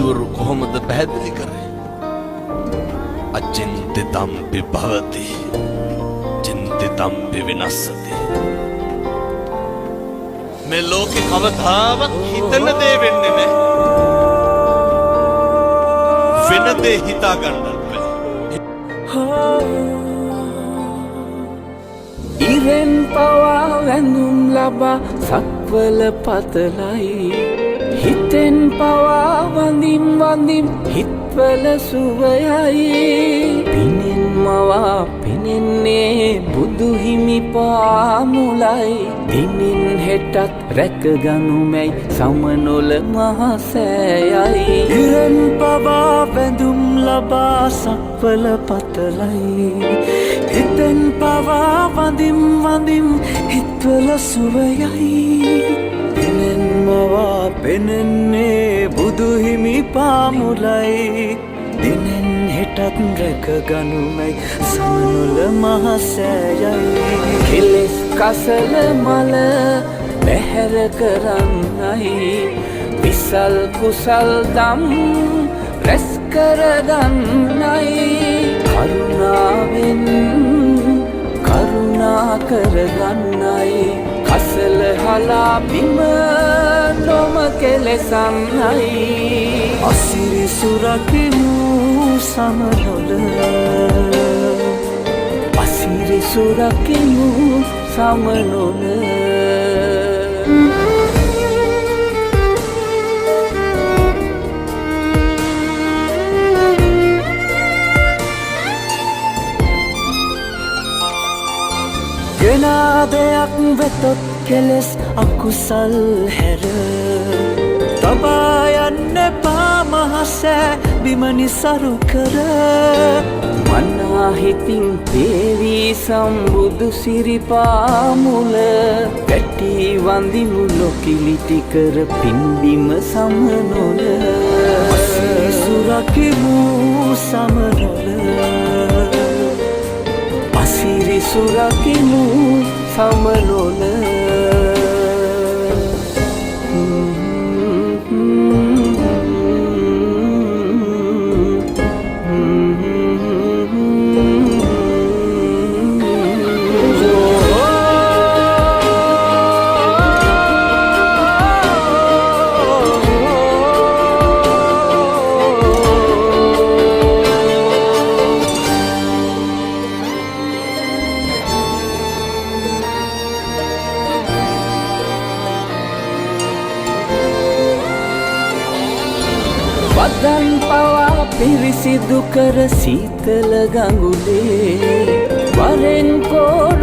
බුදුවරු කොහොමද පැහැදිලි කරේ? අචින්තිතම්පි භවති චින්තිතම්පි විනස්සති. මේ ලෝකේ කවදාවත් හිතන දේ වෙන්නේ නැහැ. වෙන දේ හිතා ගන්නත් බෑ. ඉරෙන් පවා වැඳුම් ලබා සක්වල පතලයි, හිතෙන් පවා වඳින් වඳින් හිත්වල සුවයයි. පිනෙන් මවා පෙනෙන්නේ බුදු හිමි පාමුලයි, දිනින් හෙටත් රැකගනුමැයි සමනොල මහසෑයයි. ඉරෙන් පවා වැඳුම් ලබා සක්වල පතලයි, හිතෙන් පවා වඳින් වඳින් හිත්වල සුවයයි. පිනෙන් මවා පෙනෙන්නේ බුදු හිමි පාමුලයි, දිනෙන් හෙටත් රැකගනුමැයි සමනොල මහසෑයයි. කෙලෙස් කසල මල බැහැර කරන්නයි, විසල් කුසල් දම් රැස් කරගන්නයි. කරුණාවෙන් කරුණා කරගන්නයි, කසල හලා බිම නොම කෙලෙසන්නයි. අසිරි සුරකිමු සමනොල, අසිරි සුරකිමු සමනොල. ගෙනා දෙයක් වෙතොත් කෙලෙස් අකුසල් හැර, තබා යන්න එපා මහසෑ බිම නිසරු කර. මනා හිතින් පේවී සම්බුදු සිරිපාමුල, වැටි වඳිමු නොකිලිටි කර පින්බිම සමනොල. අසිරි සුරකිමු සමනොල, අසිරි සුරකිමු සමනොල. වදන් පවා පිරිසිදු කර සීතල ගඟුලේ, වරෙන් කෝර